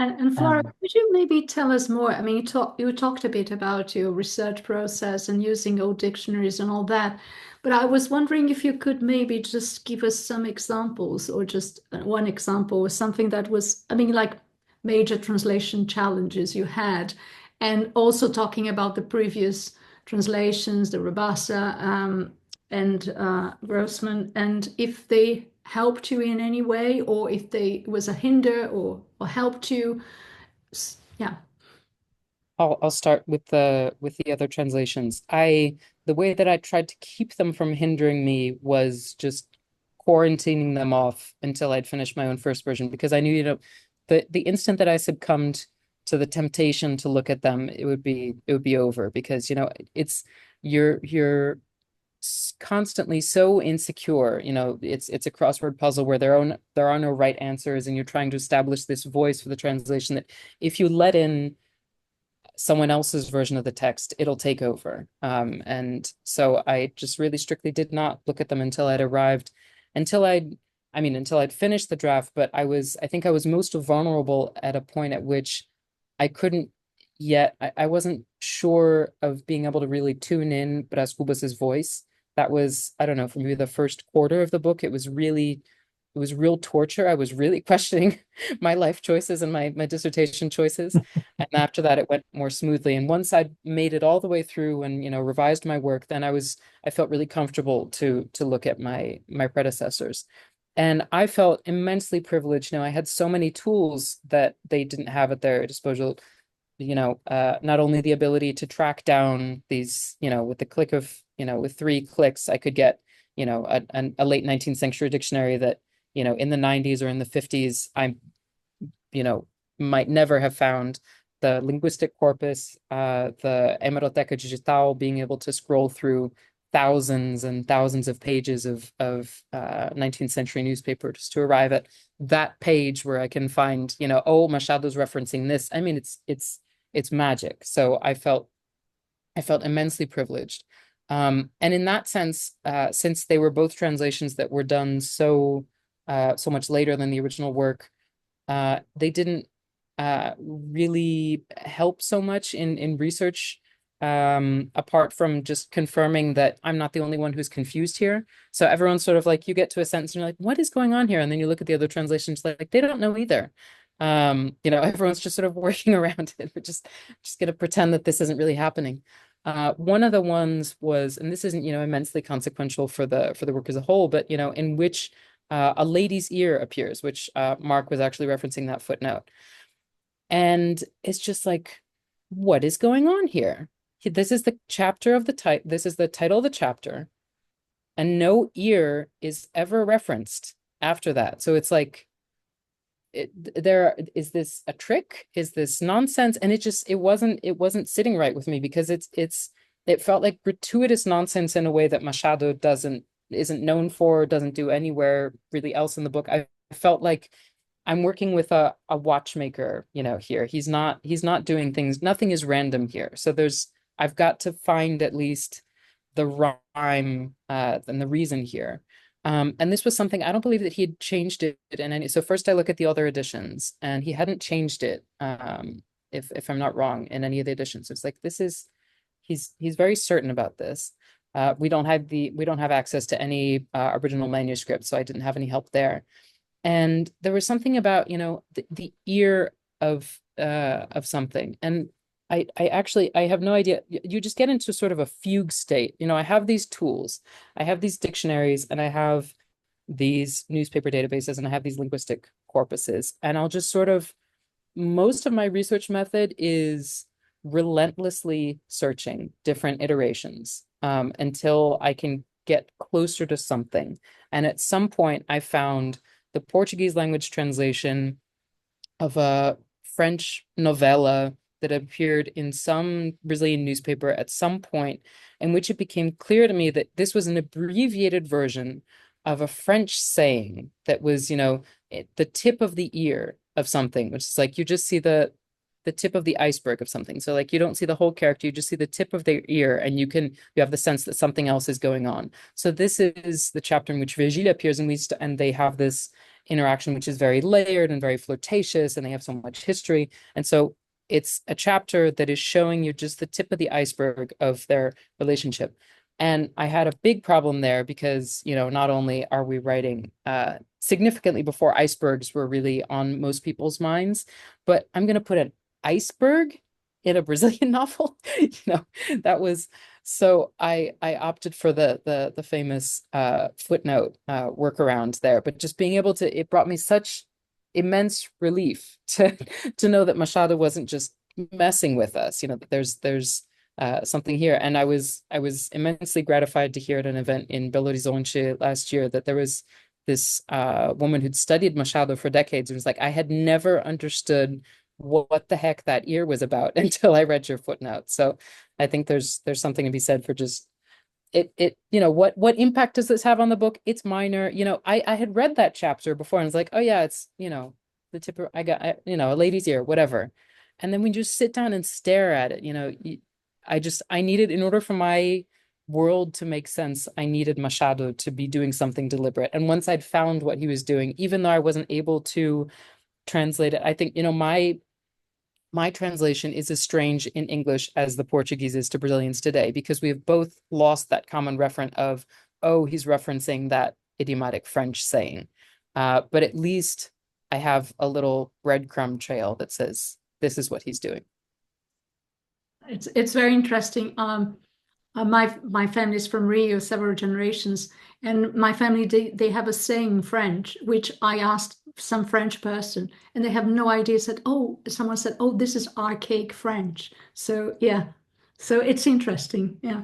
And Flora, Um, could you maybe tell us more? I mean, you talked a bit about your research process and using old dictionaries and all that, but I was wondering if you could maybe just give us some examples or just one example or something that was, I mean, like major translation challenges you had, and also talking about the previous translations, the Rabassa and Grossman, and if they helped you in any way, or if they was a hinder or helped you. Yeah. I'll start with the other translations. The way that I tried to keep them from hindering me was just quarantining them off until I'd finished my own first version because I knew, the instant that I succumbed to the temptation to look at them, it would be over because, it's you're constantly so insecure. It's a crossword puzzle where there are no right answers, and you're trying to establish this voice for the translation that if you let in someone else's version of the text, it'll take over. And so I just really strictly did not look at them until I'd arrived, until I'd, until I'd finished the draft. But I think I was most vulnerable at a point at which I couldn't yet, I wasn't sure of being able to really tune in Brás Cubas's voice. That was, I don't know, for maybe the first quarter of the book, it was real torture. I was really questioning my life choices and my dissertation choices. And after that, it went more smoothly. And once I'd made it all the way through and, revised my work, then I felt really comfortable to look at my predecessors. And I felt immensely privileged. I had so many tools that they didn't have at their disposal. Not only the ability to track down these, with the click of, with 3 clicks, I could get, a late 19th century dictionary that, in the 90s or in the 50s, you know, might never have found. The linguistic corpus, the hemeroteca digital, being able to scroll through thousands and thousands of pages of 19th century newspapers to arrive at that page where I can find, oh, Machado's referencing this. It's magic. So I felt immensely privileged. And in that sense, since they were both translations that were done so much later than the original work, they didn't really help so much in research, apart from just confirming that I'm not the only one who's confused here. So everyone's sort of like, you get to a sentence and you're like, what is going on here? And then you look at the other translations, like they don't know either. Everyone's just sort of working around it. We're just gonna pretend that this isn't really happening. One of the ones was, and this isn't, immensely consequential for the work as a whole, but in which a lady's ear appears, which Mark was actually referencing that footnote. And it's just like, what is going on here? This is the chapter of the title. This is the title of the chapter, and no ear is ever referenced after that. So it's like, is this a trick? Is this nonsense? And it wasn't sitting right with me because it felt like gratuitous nonsense in a way that Machado isn't known for, doesn't do anywhere really else in the book. I felt like I'm working with a watchmaker, here. He's not doing things, nothing is random here. So I've got to find at least the rhyme and the reason here. And this was something, I don't believe that he had changed it in any. So first I look at the other editions, and he hadn't changed it, if I'm not wrong, in any of the editions. It's like, he's very certain about this. We don't have access to any original manuscript, so I didn't have any help there. And there was something about, the ear of something. And I have no idea. You just get into sort of a fugue state. I have these tools, I have these dictionaries, and I have these newspaper databases, and I have these linguistic corpuses. And I'll just sort of, most of my research method is relentlessly searching different iterations, until I can get closer to something. And at some point, I found the Portuguese language translation of a French novella that appeared in some Brazilian newspaper at some point, in which it became clear to me that this was an abbreviated version of a French saying that was, the tip of the ear of something, which is like, you just see the tip of the iceberg of something. So like, you don't see the whole character, you just see the tip of their ear, and you have the sense that something else is going on. So this is the chapter in which Virgile appears, and they have this interaction, which is very layered and very flirtatious, and they have so much history. And so it's a chapter that is showing you just the tip of the iceberg of their relationship. And I had a big problem there because, not only are we writing significantly before icebergs were really on most people's minds, but I'm going to put an iceberg in a Brazilian novel. That was so I opted for the famous footnote workaround there. But just being able to, it brought me such immense relief to know that Machado wasn't just messing with us, that there's something here. And I was immensely gratified to hear at an event in Belo Horizonte last year that there was this woman who'd studied Machado for decades and was like, I had never understood what the heck that ear was about until I read your footnote. So I think there's something to be said for just what impact does this have on the book? It's minor. I had read that chapter before and was like, oh yeah, it's the tip of, a lady's ear, whatever. And then we just sit down and stare at it. I needed, in order for my world to make sense, I needed Machado to be doing something deliberate. And once I'd found what he was doing, even though I wasn't able to translate it, I think, my translation is as strange in English as the Portuguese is to Brazilians today, because we have both lost that common referent of, oh, he's referencing that idiomatic French saying. But at least I have a little breadcrumb trail that says this is what he's doing. It's very interesting. My family is from Rio, several generations, and my family they have a saying in French, which I asked some French person, and they have no idea. Someone said, "Oh, this is archaic French." So yeah, so it's interesting. Yeah.